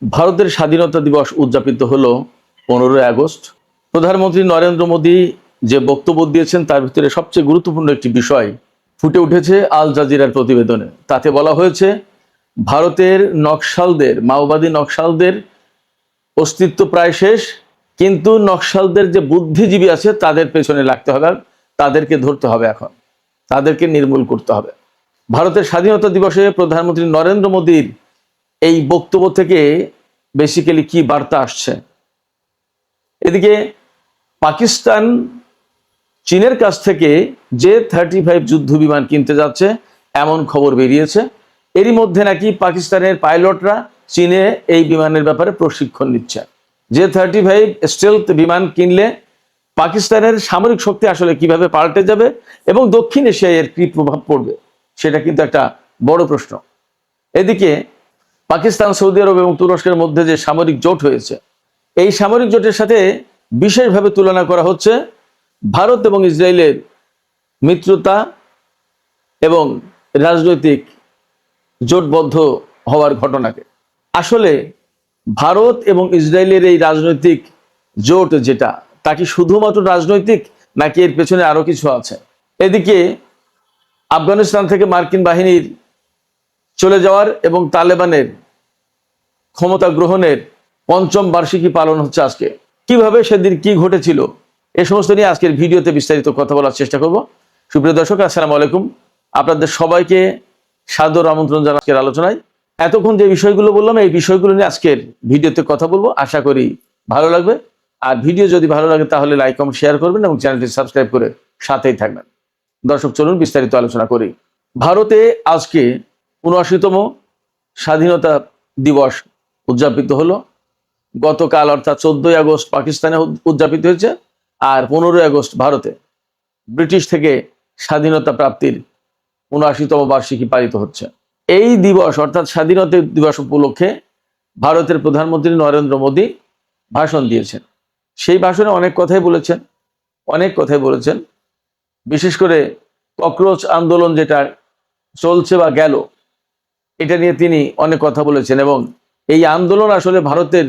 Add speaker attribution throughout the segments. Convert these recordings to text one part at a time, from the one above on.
Speaker 1: ভারতের স্বাধীনতা দিবস উদযাপিত হলো 15 আগস্ট। প্রধানমন্ত্রী নরেন্দ্র মোদী যে বক্তব্য দিয়েছেন তার ভিতরে সবচেয়ে গুরুত্বপূর্ণ একটি বিষয় ফুটে উঠেছে আল জাজিরার প্রতিবেদনে। তাতে বলা হয়েছে ভারতের নকশালদের, মাওবাদী নকশালদের অস্তিত্ব প্রায় শেষ, কিন্তু নকশালদের যে বুদ্ধিজীবী আছে তাদের পেছনে লাগতে হবে, তাদেরকে ধরতে হবে, এখন তাদেরকে নির্মূল করতে হবে। ভারতের স্বাধীনতা দিবসে প্রধানমন্ত্রী নরেন্দ্র মোদীর এই বক্তব্য থেকে বেসিক্যালি কি বার্তা আসছে? এদিকে পাকিস্তান চীনের কাছ থেকে J-35 যুদ্ধ বিমান কিনতে যাচ্ছে এমন খবর বেরিয়েছে। এরই মধ্যে নাকি পাকিস্তানের পাইলটরা চীনে এই বিমানের ব্যাপারে প্রশিক্ষণ নিচ্ছে। J-35 স্টেলথ বিমান কিনলে পাকিস্তানের সামরিক শক্তি আসলে কিভাবে পাল্টে যাবে এবং দক্ষিণ এশিয়ায় এর কি প্রভাব পড়বে, সেটা কিন্তু একটা বড় প্রশ্ন। এদিকে পাকিস্তান, সৌদি আরব এবং তুরস্কের মধ্যে যে সামরিক জোট হয়েছে, এই সামরিক জোটের সাথে বিশেষভাবে তুলনা করা হচ্ছে ভারত এবং ইসরায়েলের মিত্রতা এবং রাজনৈতিক জোটবদ্ধ হওয়ার ঘটনাকে। আসলে ভারত এবং ইসরায়েলের এই রাজনৈতিক জোট যেটা, তা কি শুধুমাত্র রাজনৈতিক নাকি এর পেছনে আরো কিছু আছে? এদিকে আফগানিস্তান থেকে মার্কিন বাহিনীর চলে যাওয়ার এবং তালেবানের ক্ষমতা গ্রহণের ৫ম বার্ষিকী পালন হচ্ছে আজকে। কিভাবে সেদিন কি ঘটেছিল, এ সমস্ত নিয়ে আজকের ভিডিওতে বিস্তারিত কথা বলার চেষ্টা করব। সুপ্রিয় দর্শক, আসসালামু আলাইকুম। আপনাদের সবাইকে সাদর আমন্ত্রণ জানাই আজকের আলোচনায়। এতক্ষণ যে বিষয়গুলো বললাম, এই বিষয়গুলো নিয়ে আজকের ভিডিওতে কথা বলবো। আশা করি ভালো লাগবে। আর ভিডিও যদি ভালো লাগে তাহলে লাইক, কমেন্ট, শেয়ার করবেন এবং চ্যানেলটি সাবস্ক্রাইব করে সাথেই থাকবেন। দর্শক, চলুন বিস্তারিত আলোচনা করি। ভারতে আজকে ৭৯তম স্বাধীনতা দিবস উদযাপিত হলো। গতকাল অর্থাৎ 14 আগস্ট পাকিস্তানে উদযাপিত হয়েছে, আর 15 আগস্ট ভারতে ব্রিটিশ থেকে স্বাধীনতা প্রাপ্তির ৭৯তম বার্ষিকী পালিত হচ্ছে। এই দিবস অর্থাৎ স্বাধীনতা দিবস উপলক্ষে ভারতের প্রধানমন্ত্রী নরেন্দ্র মোদী ভাষণ দিয়েছেন। সেই ভাষণে অনেক কথাই বলেছেন। বিশেষ করে ককরোচ আন্দোলন যেটা চলছে বা গেল, এটা নিয়ে তিনি অনেক কথা বলেছেন এবং এই আন্দোলন আসলে ভারতের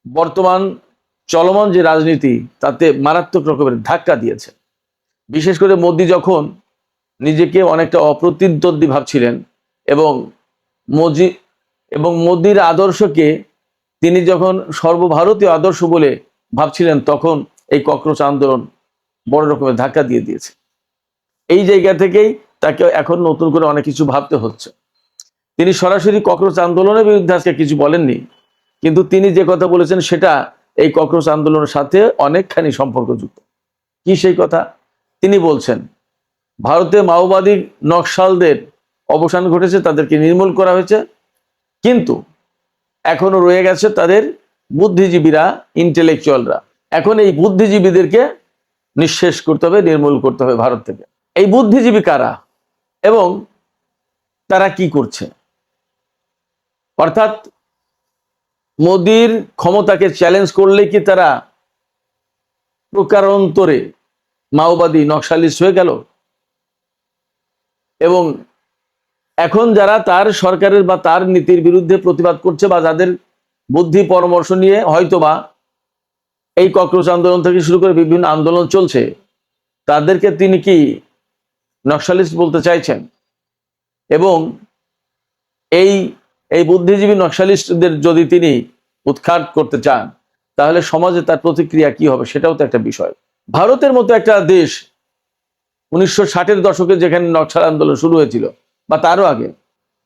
Speaker 1: বর্তমান চলমান যে রাজনীতি তাতে মারাত্মক রকমের ধাক্কা দিয়েছে। বিশেষ করে মোদী যখন নিজেকে অনেকটা অপ্রতিদ্বন্দ্বী ভাবছিলেন এবং মোদীর আদর্শকে তিনি যখন সর্বভারতীয় আদর্শ বলে ভাবছিলেন, তখন এই ককরোচ আন্দোলন বড় রকমের ধাক্কা দিয়ে দিয়েছে। এই জায়গা থেকেই তাকে এখন নতুন করে অনেক কিছু ভাবতে হচ্ছে। তিনি সরাসরি ককরোচ আন্দোলনের বিরুদ্ধে আজকে কিছু বলেননি, কিন্তু তিনি যে কথা বলেছেন সেটা এই ককরোচ আন্দোলনের সাথে অনেকখানি সম্পর্কযুক্ত। কি সেই কথা? তিনি বলছেন ভারতে মাওবাদী নকশালদের অবসান ঘটেছে, তাদেরকে নির্মূল করা হয়েছে, কিন্তু এখনো রয়ে গেছে তাদের বুদ্ধিজীবীরা, ইন্টেলেকচুয়ালরা। এখন এই বুদ্ধিজীবীদেরকে নিঃশেষ করতে হবে, নির্মূল করতে হবে ভারত থেকে। এই বুদ্ধিজীবী কারা এবং তারা কি করছে? অর্থাৎ মোদীর ক্ষমতাকে চ্যালেঞ্জ করলে কি তারা প্রকারান্তরে মাওবাদী নকশালিস্ট হয়ে গেল? এবং এখন যারা তার সরকারের বা তার নীতির বিরুদ্ধে প্রতিবাদ করছে বা যাদের বুদ্ধি পরামর্শ নিয়ে হয়তোবা এই ককরোচ আন্দোলন থেকে শুরু করে বিভিন্ন আন্দোলন চলছে, তাদেরকে তিনি কি নকশালিস্ট বলতে চাইছেন? এবং এই বুদ্ধিজীবী নকশালিস্টদের যদি তিনি উৎখাত করতে চান, তাহলে সমাজে তার প্রতিক্রিয়া কি হবে, সেটাও তো একটা বিষয়। ভারতের মতো একটা দেশ 1960-এর দশকে যেখানে নকশাল আন্দোলন শুরু হয়েছিল বা তারও আগে,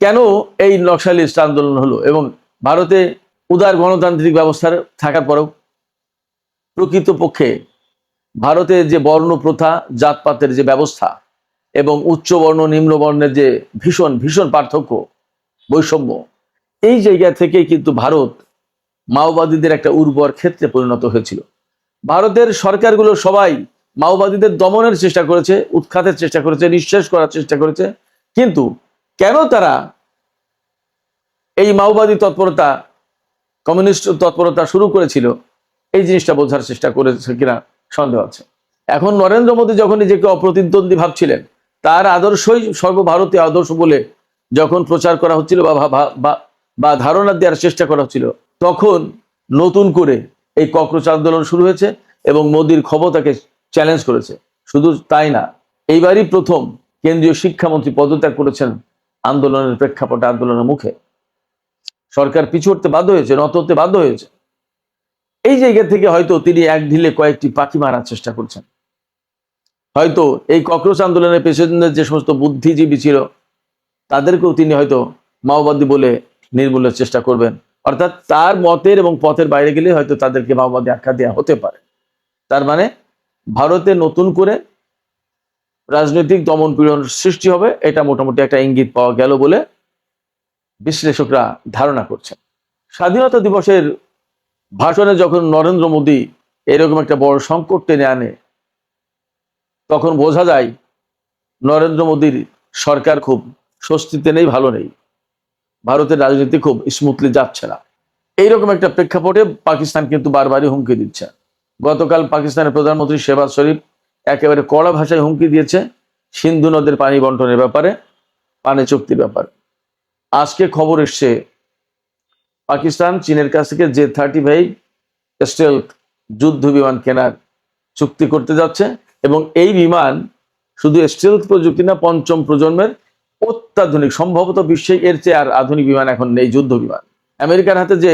Speaker 1: কেন এই নকশালিস্ট আন্দোলন হলো? এবং ভারতে উদার গণতান্ত্রিক ব্যবস্থা থাকার পরেও প্রকৃতপক্ষে ভারতে যে বর্ণ প্রথা, জাতপাতের যে ব্যবস্থা এবং উচ্চ বর্ণ নিম্ন বর্ণের যে ভীষণ ভীষণ পার্থক্য, বৈষম্য, এই জায়গা থেকেই কিন্তু ভারত মাওবাদীদের একটা উর্বর ক্ষেত্রে পরিণত হয়েছিল। ভারতের সরকারগুলো সবাই মাওবাদীদের দমনের চেষ্টা করেছে, উৎখাতের চেষ্টা করেছে, নিঃশেষ করার চেষ্টা করেছে, কিন্তু কেন তারা এই মাওবাদী তৎপরতা, কমিউনিস্ট তৎপরতা শুরু করেছিল, এই জিনিসটা বোঝার চেষ্টা করেছে কিনা সন্দেহ আছে। এখন নরেন্দ্র মোদী যখন নিজেকে অপ্রতিদ্বন্দ্বী ভাবছিলেন, তার আদর্শই সর্বভারতীয় আদর্শ বলে যখন প্রচার করা হচ্ছিল বা বা ধারণা দেওয়ার চেষ্টা করা হচ্ছিল, তখন নতুন করে এই ককরোচ আন্দোলন শুরু হয়েছে এবং মোদির ক্ষমতাকে চ্যালেঞ্জ করেছে। শুধু তাই না, এইবারই প্রথম কেন্দ্রীয় শিক্ষামন্ত্রী পদত্যাগ করেছেন আন্দোলনের প্রেক্ষাপটে, আন্দোলনের মুখে। সরকার পিছু হটতে বাধ্য হয়েছে, নত হতে বাধ্য হয়েছে। এই জায়গা থেকে হয়তো তিনি এক ঢিলে কয়েকটি পাখি মারার চেষ্টা করছেন। হয়তো এই ককরোচ আন্দোলনের পেছনে যে সমস্ত বুদ্ধিজীবী ছিল তাদেরকেও তিনি হয়তো মাওবাদী বলে নির্মূলের চেষ্টা করবেন। অর্থাৎ তার মতের এবং পথের বাইরে গেলে হয়তো তাদেরকে মাওবাদী আখ্যা দেওয়া হতে পারে। তার মানে ভারতে নতুন করে রাজনৈতিক দমন পীড়ন সৃষ্টি হবে, এটা মোটামুটি একটা ইঙ্গিত পাওয়া গেল বলে বিশ্লেষকরা ধারণা করছেন। স্বাধীনতা দিবসের ভাষণে যখন নরেন্দ্র মোদী এরকম একটা বড় সংকট টেনে আনে, তখন বোঝা যায় নরেন্দ্র মোদীর সরকার খুব স্বস্তিতে নেই, ভালো নেই। ভারতের রাজনীতি খুব স্মুথলি যাচ্ছে না। এইরকম একটা প্রেক্ষাপটে পাকিস্তান কিন্তু বারবারই হুমকি দিচ্ছে। গতকাল পাকিস্তানের প্রধানমন্ত্রী শেহবাজ শরীফ একেবারে কড়া ভাষায় হুমকি দিয়েছে সিন্ধু নদের পানি বন্টনের ব্যাপারে, পানি চুক্তির ব্যাপারে। আজকে খবর এসছে পাকিস্তান চীনের কাছ থেকে J-35 স্টেলথ যুদ্ধ বিমান কেনার চুক্তি করতে যাচ্ছে, এবং এই বিমান শুধু স্টেলথ প্রযুক্তি না, পঞ্চম প্রজন্মের অত্যাধুনিক, সম্ভবত বিশ্বে এর চেয়ে আর আধুনিক বিমান এখন নেই যুদ্ধ বিমান। আমেরিকার হাতে যে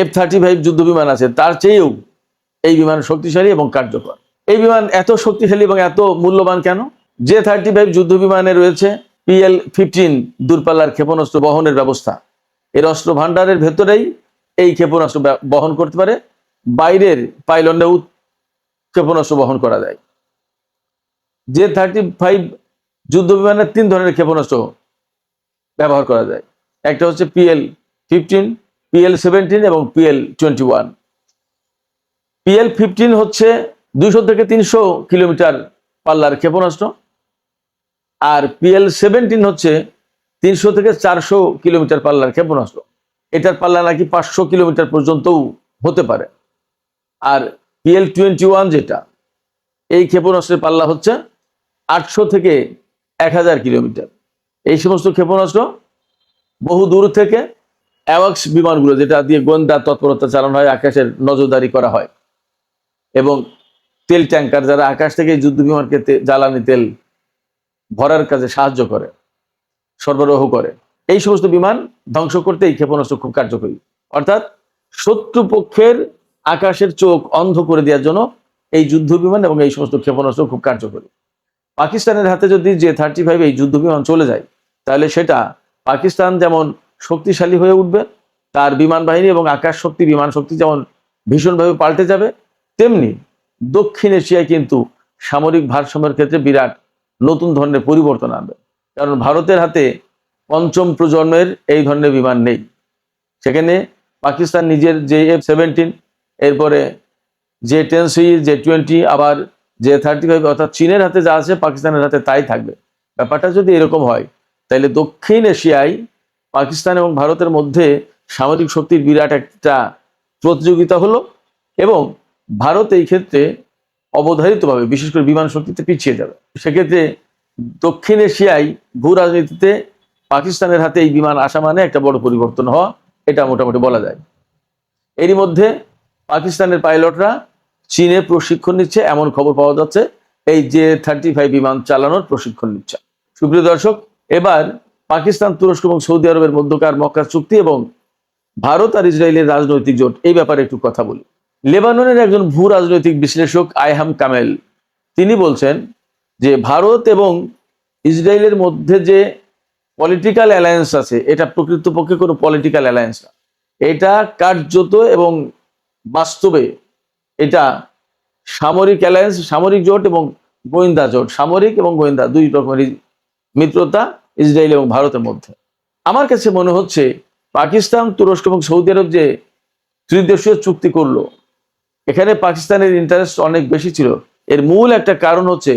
Speaker 1: F-35 যুদ্ধ বিমান আছে তার চেয়েও এই বিমান শক্তিশালী এবং কার্যকর। এই বিমান এত শক্তিশালী এবং এত মূল্যবান কেন? J-35 যুদ্ধ বিমানে রয়েছে PL-15 দূরপাল্লার ক্ষেপণাস্ত্র বহনের ব্যবস্থা। এর অস্ত্র ভান্ডারের ভেতরেই এই ক্ষেপণাস্ত্র বহন করতে পারে, বাইরের পাইলনেও ক্ষেপণাস্ত্র বহন করা যায়। J-35 যুদ্ধ বিমানের 3 ধরনের ক্ষেপণাস্ত্র ব্যবহার করা যায়। একটা হচ্ছে PL-15, PL-17 এবং PL-21। PL-15 হচ্ছে 200 থেকে 300 কিলোমিটার পাল্লার ক্ষেপণাস্ত্র, আর PL-17 হচ্ছে 300 থেকে 400 কিলোমিটার পাল্লার ক্ষেপণাস্ত্র। এটার পাল্লা নাকি 500 কিলোমিটার পর্যন্তও হতে পারে। আর PL-21 যেটা, এই ক্ষেপণাস্ত্রের পাল্লা হচ্ছে 800 থেকে 1000 কিলোমিটার। এই সমস্ত ক্ষেপণাস্ত্র বহু দূর থেকে অ্যাওয়াক্স বিমানগুলো, যেটা দিয়ে গোয়েন্দা তৎপরতা চালানো হয়, আকাশের নজরদারি করা হয়, এবং তেল ট্যাঙ্কার যারা আকাশ থেকে যুদ্ধ বিমানকে জ্বালানি তেল ভরার কাজে সাহায্য করে, সরবরাহ করে, এই সমস্ত বিমান ধ্বংস করতে এই ক্ষেপণাস্ত্র খুব কার্যকরী। অর্থাৎ শত্রুপক্ষের আকাশের চোখ অন্ধ করে দেওয়ার জন্য এই যুদ্ধ বিমান এবং এই সমস্ত ক্ষেপণাস্ত্র খুব কার্যকরী। পাকিস্তানের হাতে যদি J-35 এই যুদ্ধ বিমান চলে যায়, তাহলে সেটা পাকিস্তান যেমন শক্তিশালী হয়ে উঠবে, তার বিমান বাহিনী এবং আকাশ শক্তি, বিমান শক্তি যেমন ভীষণভাবে পাল্টে যাবে, তেমনি দক্ষিণ এশিয়ায় কিন্তু সামরিক ভারসাম্যের ক্ষেত্রে বিরাট নতুন ধরনের পরিবর্তন আনবে। কারণ ভারতের হাতে পঞ্চম প্রজন্মের এই ধরনের বিমান নেই। সেখানে পাকিস্তান নিজের F-17, এরপরে J-10C, J-20, আবার J-35, অর্থাৎ চীনের হাতে যা আছে পাকিস্তানের হাতে তাই থাকবে। ব্যাপারটা যদি এরকম হয়, তাহলে দক্ষিণ এশিয়ায় পাকিস্তান এবং ভারতের মধ্যে সামরিক শক্তির বিরাট একটা প্রতিযোগিতা হলো, এবং ভারত এই ক্ষেত্রে অবধারিতভাবে বিশেষ করে বিমান শক্তিতে পিছিয়ে যাবে। সেক্ষেত্রে দক্ষিণ এশিয়ায় ভূ রাজনীতিতে পাকিস্তানের হাতে এই বিমান আসা মানে একটা বড় পরিবর্তন হওয়া, এটা মোটামুটি বলা যায়। এরই মধ্যে পাকিস্তানের পাইলটরা চীনে প্রশিক্ষণ নিচ্ছে, এমন খবর পাওয়া যাচ্ছে। এই J-35 বিমান চালানোর প্রশিক্ষণ নিচ্ছে। সুপ্রিয় দর্শক, এবার পাকিস্তান, তুরস্ক এবং সৌদি আরবের মধ্যকার মক্কা চুক্তি এবং ভারত আর ইসরায়েলের রাজনৈতিক জোট, এই ব্যাপারে একটু কথা বলি। লেবাননের একজন ভূ রাজনৈতিক বিশ্লেষক আইহাম কামেল, তিনি বলছেন যে ভারত এবং ইসরায়েলের মধ্যে যে পলিটিক্যাল অ্যালায়েন্স আছে, এটা প্রকৃতপক্ষে কোনো পলিটিক্যাল অ্যালায়েন্স না। এটা কার্যত এবং বাস্তবে এটা সামরিক অ্যালায়েন্স, সামরিক জোট এবং গোয়েন্দা জোট, সামরিক এবং গোয়েন্দা দুই রকমেরই মিত্রতা ইসরায়েল এবং ভারতের মধ্যে। আমার কাছে মনে হচ্ছে পাকিস্তান, তুরস্ক এবং সৌদি আরব যে ত্রিদেশীয় চুক্তি করলো, এখানে পাকিস্তানের ইন্টারেস্ট অনেক বেশি ছিল। এর মূল একটা কারণ হচ্ছে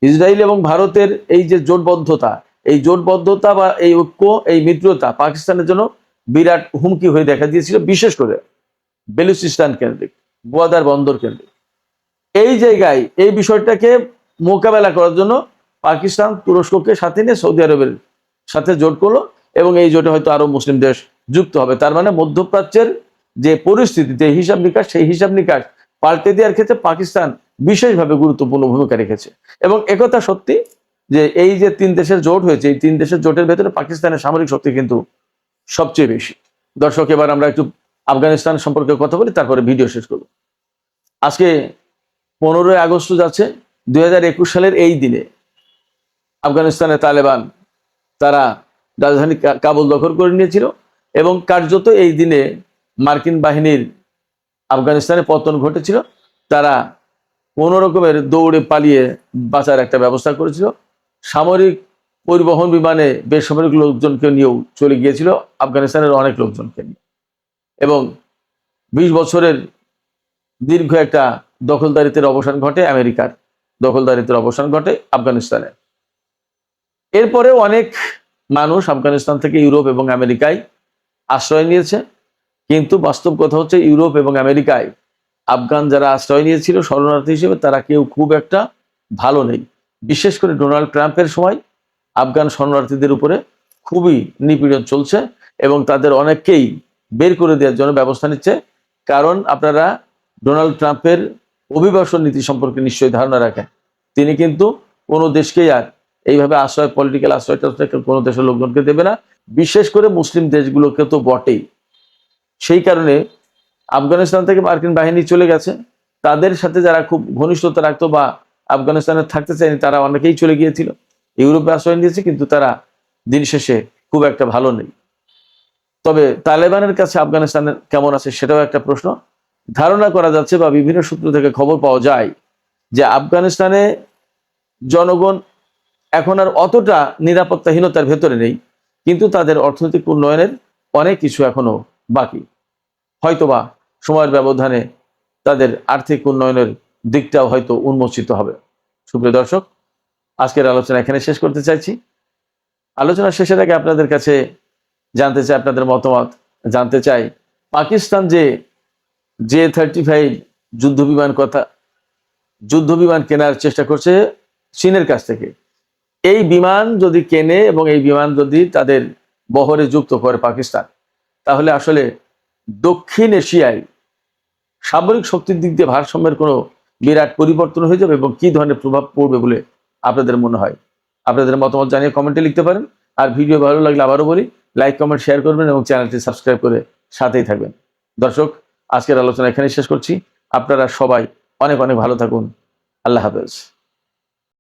Speaker 1: ইসরায়েল এবং ভারতের এই যে জোটবদ্ধতা, এই জোটবদ্ধতা বা এই ঐক্য, এই মিত্রতা পাকিস্তানের জন্য বিরাট হুমকি হয়ে দেখা দিয়েছিল, বিশেষ করে বেলুচিস্তান কেন্দ্রিক, গোয়াদার বন্দর কেন্দ্রিক। এই জায়গায় এই বিষয়টাকে মোকাবেলা করার জন্য পাকিস্তান তুরস্ককে সাথে নিয়ে সৌদি আরবের সাথে জোট করলো, এবং এই জোটে হয়তো আরো মুসলিম দেশ যুক্ত হবে। তার মানে মধ্যপ্রাচ্যের যে পরিস্থিতিতে হিসাব নিকাশ, সেই হিসাব নিকাশ পাল্টে দেওয়ার ক্ষেত্রে পাকিস্তান বিশেষভাবে গুরুত্বপূর্ণ ভূমিকা রেখেছে। এবং একথা সত্যি যে এই যে 3 দেশের জোট হয়েছে, এই 3 দেশের জোটের ভেতরে পাকিস্তানের সামরিক শক্তি কিন্তু সবচেয়ে বেশি। দর্শক, এবার আমরা একটু আফগানিস্তান সম্পর্কে কথা বলি, তারপরে ভিডিও শেষ করব। আজকে 15 আগস্ট যাচ্ছে 2021 সালের এই দিনে আফগানিস্তানের তালেবান তারা রাজধানী কাবুল দখল করে নিয়েছিল এবং কার্যত এই দিনে মার্কিন বাহিনীর আফগানিস্তানে পতন ঘটেছিল। তারা কোনো রকমের দৌড়ে পালিয়ে বাঁচার একটা ব্যবস্থা করেছিল। সামরিক পরিবহন বিমানে বেসামরিক লোকজনকে নিয়েও চলে গিয়েছিল, আফগানিস্তানের অনেক লোকজনকে নিয়ে। এবং 20 বছরের দীর্ঘ একটা দখলদারিত্বের অবসান ঘটে, আমেরিকার দখলদারিত্বের অবসান ঘটে আফগানিস্তানে। এরপরেও অনেক মানুষ আফগানিস্তান থেকে ইউরোপ এবং আমেরিকায় আশ্রয় নিয়েছে, কিন্তু বাস্তব কথা হচ্ছে ইউরোপ এবং আমেরিকায় আফগান যারা আশ্রয় নিয়েছিল শরণার্থী হিসেবে, তারা কেউ খুব একটা ভালো নেই। বিশেষ করে ডোনাল্ড ট্রাম্পের সময় আফগান শরণার্থীদের উপরে খুবই নিপীড়ন চলছে এবং তাদের অনেককেই বের করে দেওয়ার জন্য ব্যবস্থা নিচ্ছে। কারণ আপনারা ডোনাল্ড ট্রাম্পের অভিবাসন নীতি সম্পর্কে নিশ্চয়ই ধারণা রাখেন। তিনি কিন্তু কোনো দেশকেই আর এইভাবে আশ্রয়, পলিটিক্যাল আশ্রয়টা কোনো দেশের লোকজনকে দেবে না, বিশেষ করে মুসলিম দেশগুলোকে তো বটেই। সেই কারণে আফগানিস্তান থেকে মার্কিন বাহিনী চলে গেছে, তাদের সাথে যারা খুব ঘনিষ্ঠতা রাখতো বা আফগানিস্তানে থাকতে চায়নি তারা অনেকেই চলে গিয়েছিল, ইউরোপে আশ্রয় নিয়েছে, কিন্তু তারা দিন শেষে খুব একটা ভালো নেই। তবে তালেবানের কাছে আফগানিস্তানের কেমন আছে সেটাও একটা প্রশ্ন। ধারণা করা যাচ্ছে বা বিভিন্ন সূত্র থেকে খবর পাওয়া যায় যে আফগানিস্তানে জনগণ এখন আর অতটা নিরাপত্তাহীনতার ভেতরে নেই, কিন্তু তাদের অর্থনৈতিক উন্নয়নের অনেক কিছু এখনো বাকি। হয়তোবা সময়ের ব্যবধানে তাদের আর্থিক উন্নয়নের দিকটাও হয়তো উন্মোচিত হবে। সুপ্রিয় দর্শক, আজকের আলোচনা এখানে শেষ করতে চাইছি। আলোচনা শেষের আগে আপনাদের কাছে জানতে চাই, আপনাদের মতামত জানতে চাই, পাকিস্তান যে J-35 যুদ্ধবিমান কেনার চেষ্টা করছে চীনের কাছ থেকে, এই বিমান যদি কেনে এবং এই বিমান যদি তাদের বহরে যুক্ত করে পাকিস্তান, তাহলে আসলে দক্ষিণ এশিয়ায় সামরিক শক্তির দিক দিয়ে ভারসাম্যের কোনো বিরাট পরিবর্তন হয়ে যাবে এবং কি ধরনের প্রভাব পড়বে বলে আপনাদের মনে হয়? আপনাদের মতামত জানিয়ে কমেন্টে লিখতে পারেন। আর ভিডিও ভালো লাগলে আবারও বলি, লাইক, কমেন্ট, শেয়ার করবেন এবং চ্যানেলটি সাবস্ক্রাইব করে সাথেই থাকবেন। দর্শক, আজকের আলোচনা এখানেই শেষ করছি। আপনারা সবাই অনেক অনেক ভালো থাকুন। আল্লাহ হাফেজ।